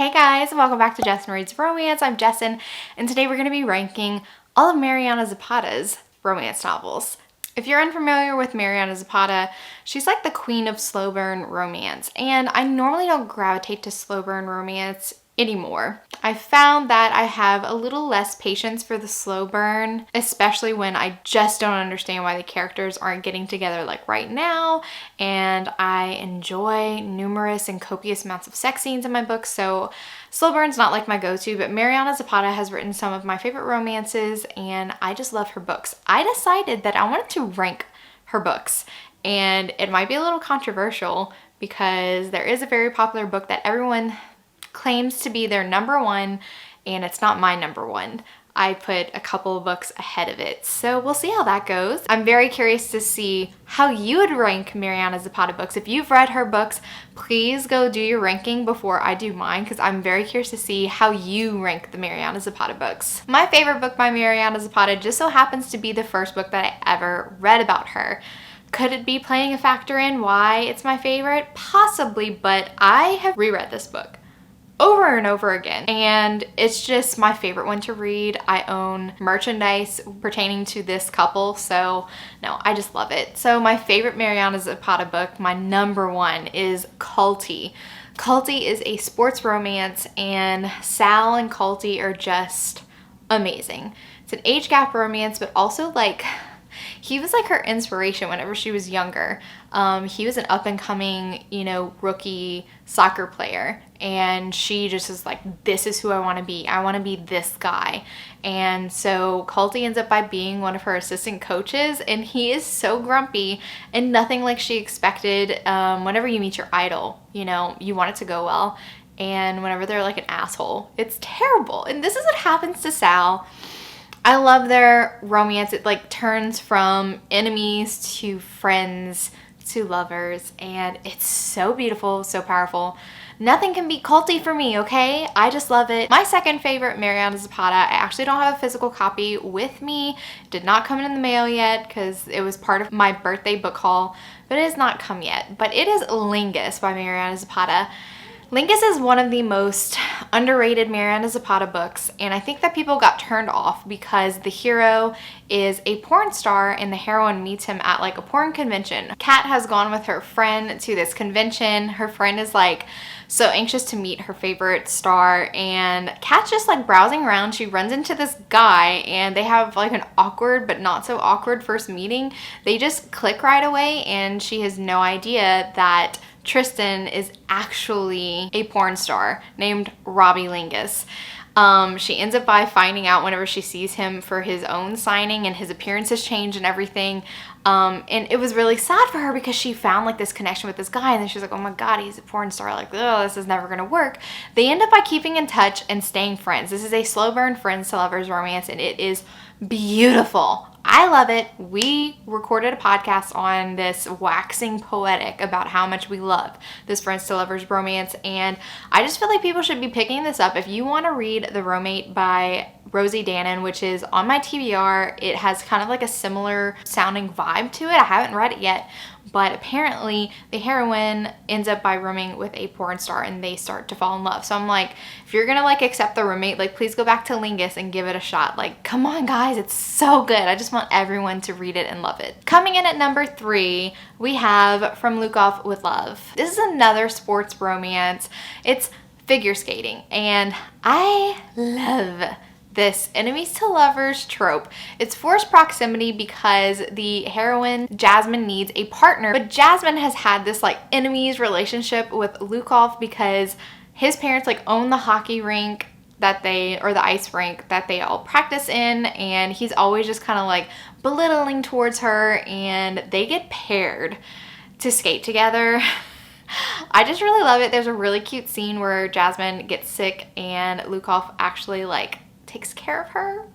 Hey guys, welcome back to Jess Reads Romance. I'm Jessin, and today we're going to be ranking all of Mariana Zapata's romance novels. If you're unfamiliar with Mariana Zapata, she's like the queen of slow burn romance, and I normally don't gravitate to slow burn romance anymore. I found that I have a little less patience for the slow burn, especially when I just don't understand why the characters aren't getting together like right now, and I enjoy numerous and copious amounts of sex scenes in my books, so slow burn's not like my go-to, but Mariana Zapata has written some of my favorite romances, and I just love her books. I decided that I wanted to rank her books, and it might be a little controversial because there is a very popular book that everyone claims to be their number one, and it's not my number one. I put a couple of books ahead of it, so we'll see how that goes. I'm very curious to see how you would rank Mariana Zapata books. If you've read her books, please go do your ranking before I do mine, because I'm very curious to see how you rank the Mariana Zapata books. My favorite book by Mariana Zapata just so happens to be the first book that I ever read about her. Could it be playing a factor in why it's my favorite? Possibly, but I have reread this book over and over again, and it's just my favorite one to read. I own merchandise pertaining to this couple, so no, I just love it. So my favorite Mariana Zapata book, my number one, is Kulti. Kulti is a sports romance, and Sal and Kulti are just amazing. It's an age gap romance, but also like he was like her inspiration whenever she was younger. He was an up-and-coming, rookie soccer player, and she just is like, this is who I want to be. I want to be this guy. And so Kulti ends up by being one of her assistant coaches, and he is so grumpy and nothing like she expected. Whenever you meet your idol, you want it to go well, and whenever they're like an asshole, it's terrible. And this is what happens to Sal. I love their romance. It like turns from enemies to friends to lovers, and it's so beautiful, so powerful. Nothing can beat Kulti for me, okay? I just love it. My second favorite, Mariana Zapata, I actually don't have a physical copy with me. It did not come in the mail yet because it was part of my birthday book haul, but it has not come yet. But it is Lingus by Mariana Zapata. Lingus is one of the most underrated Mariana Zapata books, and I think that people got turned off because the hero is a porn star and the heroine meets him at like a porn convention. Kat has gone with her friend to this convention. Her friend is like so anxious to meet her favorite star, and Kat's just like browsing around. She runs into this guy, and they have like an awkward but not so awkward first meeting. They just click right away, and she has no idea that Tristan is actually a porn star named Robbie Lingus. She ends up by finding out whenever she sees him for his own signing, and his appearance has changed and everything. And it was really sad for her because she found like this connection with this guy, and then she's like, oh my god, he's a porn star, like, oh, this is never gonna work. They end up by keeping in touch and staying friends. This is a slow burn friends to lovers romance, and it is beautiful. I love it. We recorded a podcast on this, waxing poetic about how much we love this friends to lovers romance, and I just feel like people should be picking this up. If you want to read The Romate by Rosie Danan, which is on my TBR, it has kind of like a similar sounding vibe to it. I haven't read it yet, but apparently the heroine ends up by rooming with a porn star, and they start to fall in love. So I'm like, if you're gonna like accept The Romate, like please go back to Lingus and give it a shot. Like, come on guys, it's so good. I just want everyone to read it and love it. Coming in at number 3, we have From Lukov with Love. This is another sports romance. It's figure skating, and I love this enemies to lovers trope. It's forced proximity because the heroine Jasmine needs a partner, but Jasmine has had this like enemies relationship with Lukov because his parents like own the hockey rink or the ice rink that they all practice in, and he's always just kind of like belittling towards her, and they get paired to skate together. I just really love it. There's a really cute scene where Jasmine gets sick and Lukov actually like takes care of her.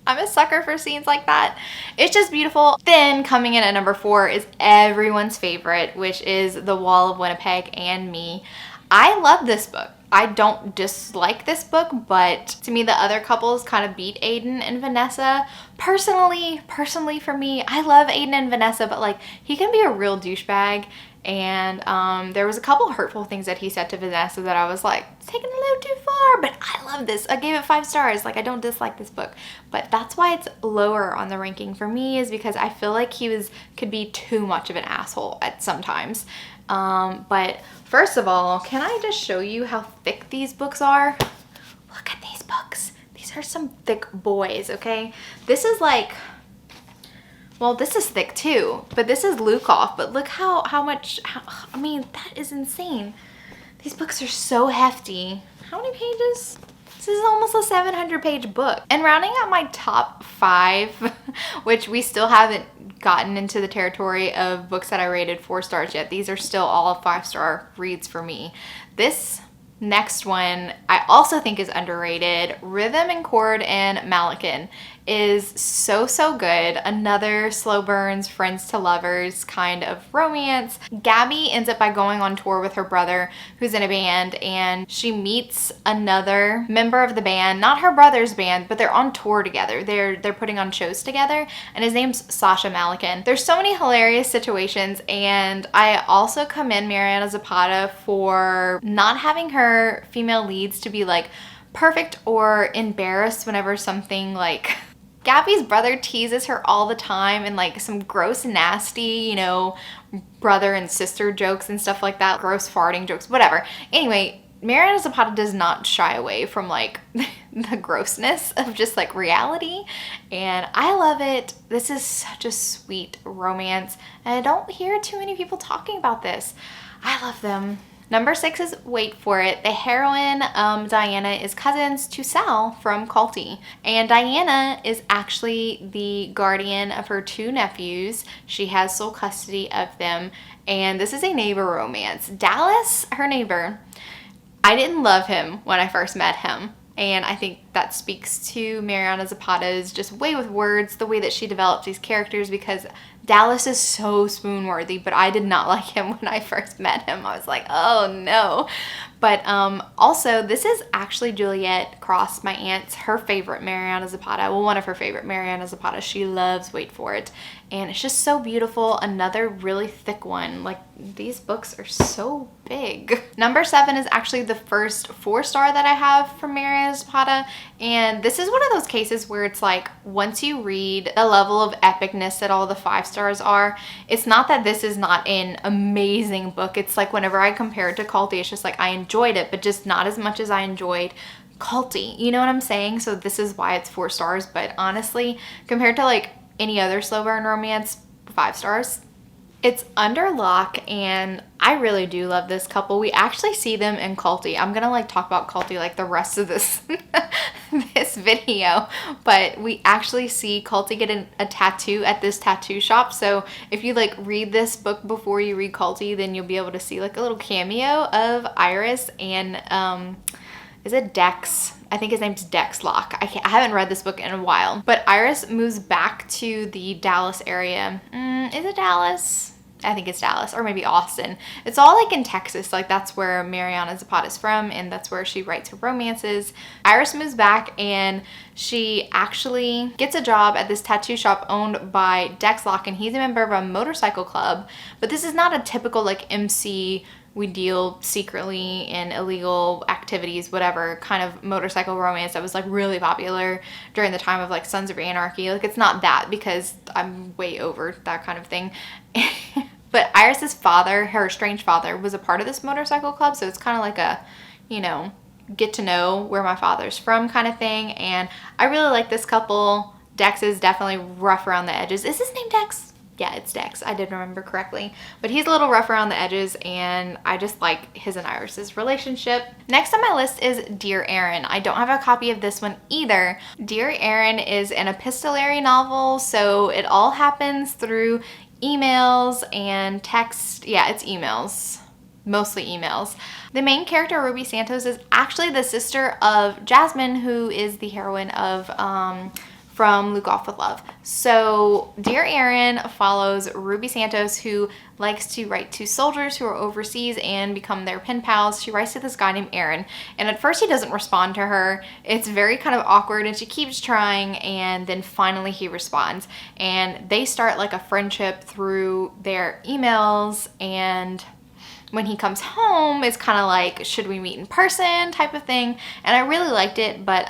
I'm a sucker for scenes like that. It's just beautiful. Then coming in at number 4 is everyone's favorite, which is The Wall of Winnipeg and Me. I love this book. I don't dislike this book, but to me the other couples kind of beat Aiden and Vanessa. Personally for me, I love Aiden and Vanessa, but like he can be a real douchebag, And there was a couple hurtful things that he said to Vanessa that I was like, it's taking a little too far, but I love this. I gave it 5 stars. Like, I don't dislike this book, but that's why it's lower on the ranking for me, is because I feel like he could be too much of an asshole at sometimes. But first of all, can I just show you how thick these books are? Look at these books. These are some thick boys, okay? This is like, well, this is thick too, but this is Lukov, but look how much, I mean, that is insane. These books are so hefty. How many pages? This is almost a 700-page book. And rounding out my top 5, which we still haven't gotten into the territory of books that I rated 4 stars yet. These are still all 5-star reads for me. This next one I also think is underrated. Rhythm and Chord and Malykyn is so good. Another slow burns, friends to lovers kind of romance. Gabby ends up by going on tour with her brother who's in a band, and she meets another member of the band, not her brother's band, but they're on tour together. They're putting on shows together, and his name's Sasha Malykyn. There's so many hilarious situations, and I also commend Mariana Zapata for not having her female leads to be like perfect or embarrassed whenever something like Gabby's brother teases her all the time, and like some gross, nasty, you know, brother and sister jokes and stuff like that, gross farting jokes, whatever. Anyway, Mariana Zapata does not shy away from like the grossness of just like reality, and I love it. This is such a sweet romance, and I don't hear too many people talking about this. I love them. Number 6 is, wait for it, the heroine, Diana, is cousins to Sal from Kulti. And Diana is actually the guardian of her 2 nephews. She has sole custody of them. And this is a neighbor romance. Dallas, her neighbor, I didn't love him when I first met him. And I think that speaks to Mariana Zapata's just way with words, the way that she develops these characters, because Dallas is so swoon-worthy, but I did not like him when I first met him. I was like, oh no. But also, this is actually Juliet Cross, my aunt's, her favorite Mariana Zapata. Well, one of her favorite Mariana Zapata. She loves Wait For It. And it's just so beautiful. Another really thick one. Like, these books are so big. Number 7 is actually the first 4-star that I have from Mariana Zapata. And this is one of those cases where it's like, once you read the level of epicness that all the 5 stars are, it's not that this is not an amazing book. It's like whenever I compare it to Kulti, it's just like I enjoyed it, but just not as much as I enjoyed Kulti. You know what I'm saying? So this is why it's 4 stars. But honestly, compared to like any other slow burn romance, 5 stars. It's under Locke, and I really do love this couple. We actually see them in Kulti. I'm gonna like talk about Kulti like the rest of this this video, but we actually see Kulti get a tattoo at this tattoo shop. So if you like read this book before you read Kulti, then you'll be able to see like a little cameo of Iris and is it Dex? I think his name's Dex Locke. I haven't read this book in a while. But Iris moves back to the Dallas area. Is it Dallas? I think it's Dallas, or maybe Austin. It's all like in Texas. Like that's where Mariana Zapata's from, and that's where she writes her romances. Iris moves back, and she actually gets a job at this tattoo shop owned by Dex Locke, and he's a member of a motorcycle club. But this is not a typical like MC, we deal secretly in illegal activities, whatever, kind of motorcycle romance that was like really popular during the time of like Sons of Anarchy. Like it's not that, because I'm way over that kind of thing. But Iris's father, her estranged father, was a part of this motorcycle club, so it's kind of like a, you know, get to know where my father's from kind of thing. And I really like this couple. Dex is definitely rough around the edges. Is his name Dex? Yeah, it's Dex. I did remember correctly. But he's a little rough around the edges, and I just like his and Iris's relationship. Next on my list is Dear Aaron. I don't have a copy of this one either. Dear Aaron is an epistolary novel, so it all happens through emails and text. Yeah, it's emails. Mostly emails. The main character, Ruby Santos, is actually the sister of Jasmine, who is the heroine of from Lukov with Love. So Dear Aaron follows Ruby Santos, who likes to write to soldiers who are overseas and become their pen pals. She writes to this guy named Aaron, and at first he doesn't respond to her. It's very kind of awkward, and she keeps trying, and then finally he responds, and they start like a friendship through their emails. And when he comes home, it's kind of like, should we meet in person type of thing. And I really liked it, but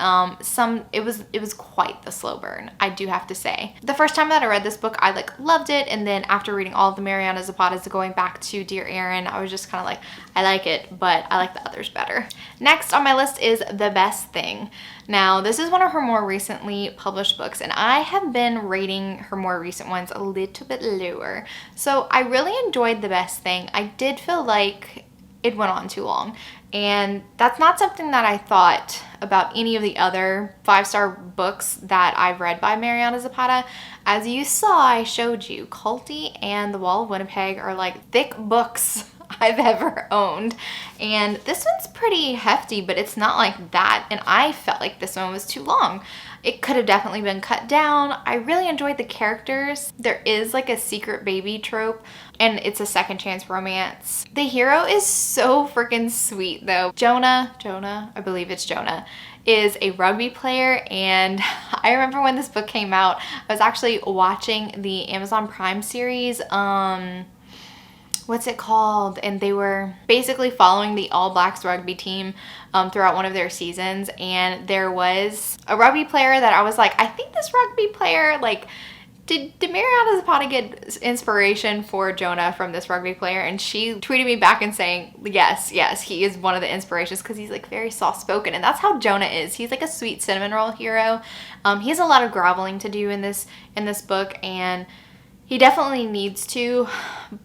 it was quite the slow burn, I do have to say. The first time that I read this book, I like loved it, and then after reading all of the Mariana Zapatas, going back to Dear Aaron, I was just kind of like, I like it, but I like the others better. Next on my list is The Best Thing. Now, this is one of her more recently published books, and I have been rating her more recent ones a little bit lower. So I really enjoyed The Best Thing. I did feel like it went on too long, and that's not something that I thought about any of the other 5-star books that I've read by Mariana Zapata. As you saw, I showed you, Kulti and The Wall of Winnipeg are like thick books I've ever owned, and this one's pretty hefty, but it's not like that, and I felt like this one was too long. It could have definitely been cut down. I really enjoyed the characters. There is like a secret baby trope, and it's a second chance romance. The hero is so freaking sweet though. Jonah, I believe it's Jonah, is a rugby player, and I remember when this book came out, I was actually watching the Amazon Prime series, what's it called? And they were basically following the All Blacks rugby team throughout one of their seasons, and there was a rugby player that I was like, I think this rugby player, like, did Mariana Zapata get inspiration for Jonah from this rugby player? And she tweeted me back and saying, yes, he is one of the inspirations, because he's like very soft-spoken, and that's how Jonah is. He's like a sweet cinnamon roll hero. He has a lot of groveling to do in this book, and he definitely needs to,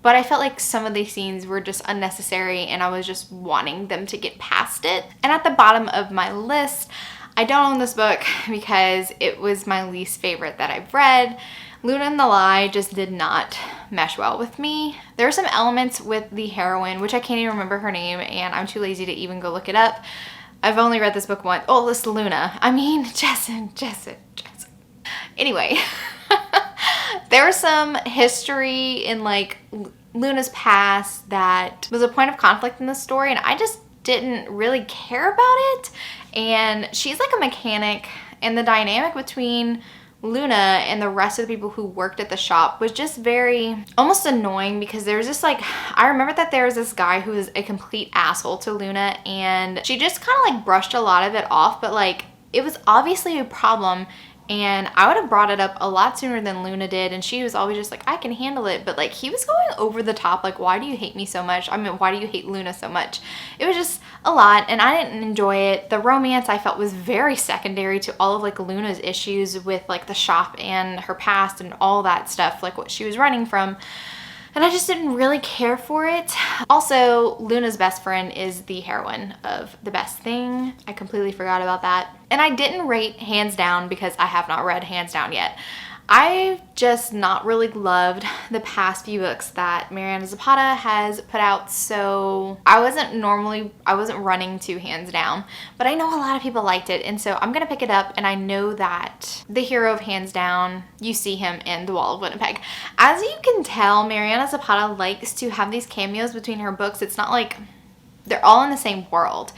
but I felt like some of these scenes were just unnecessary, and I was just wanting them to get past it. And at the bottom of my list, I don't own this book because it was my least favorite that I've read. Luna and the Lie just did not mesh well with me. There are some elements with the heroine, which I can't even remember her name, and I'm too lazy to even go look it up. I've only read this book once. Oh, it's Luna. I mean, Jessin. Anyway. There was some history in like Luna's past that was a point of conflict in the story, and I just didn't really care about it. And she's like a mechanic, and the dynamic between Luna and the rest of the people who worked at the shop was just very almost annoying, because there was just like, I remember that there was this guy who was a complete asshole to Luna, and she just kind of like brushed a lot of it off, but like it was obviously a problem. And I would have brought it up a lot sooner than Luna did, and she was always just like, I can handle it. But like, he was going over the top, like, why do you hate me so much? I mean, why do you hate Luna so much? It was just a lot, and I didn't enjoy it. The romance I felt was very secondary to all of like Luna's issues with like the shop and her past and all that stuff, like what she was running from. And I just didn't really care for it. Also, Luna's best friend is the heroine of The Best Thing. I completely forgot about that. And I didn't rate Hands Down because I have not read Hands Down yet. I've just not really loved the past few books that Mariana Zapata has put out, so I wasn't running to Hands Down, but I know a lot of people liked it, and so I'm gonna pick it up. And I know that the hero of Hands Down, you see him in The Wall of Winnipeg. As you can tell, Mariana Zapata likes to have these cameos between her books. It's not like they're all in the same world.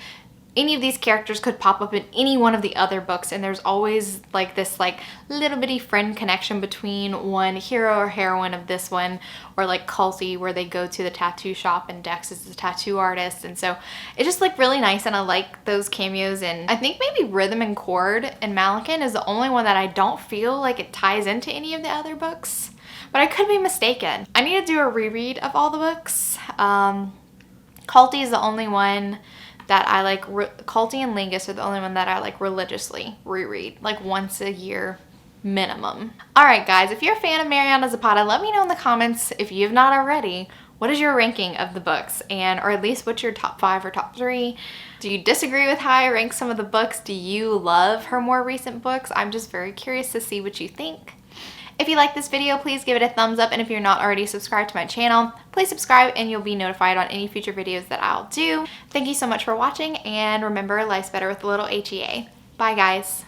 Any of these characters could pop up in any one of the other books, and there's always like this like little bitty friend connection between one hero or heroine of this one, or like Kulti, where they go to the tattoo shop and Dex is the tattoo artist. And so it's just like really nice, and I like those cameos. And I think maybe Rhythm and Chord and Malykyn is the only one that I don't feel like it ties into any of the other books, but I could be mistaken. I need to do a reread of all the books. Kulti is the only one that I like. Kulti and Lingus are the only one that I like religiously reread, like once a year minimum. Alright guys, if you're a fan of Mariana Zapata, let me know in the comments, if you've not already, what is your ranking of the books, and or at least what's your top 5 or top 3? Do you disagree with how I rank some of the books? Do you love her more recent books? I'm just very curious to see what you think. If you like this video, please give it a thumbs up, and if you're not already subscribed to my channel, please subscribe and you'll be notified on any future videos that I'll do. Thank you so much for watching, and remember, life's better with a little HEA. Bye guys.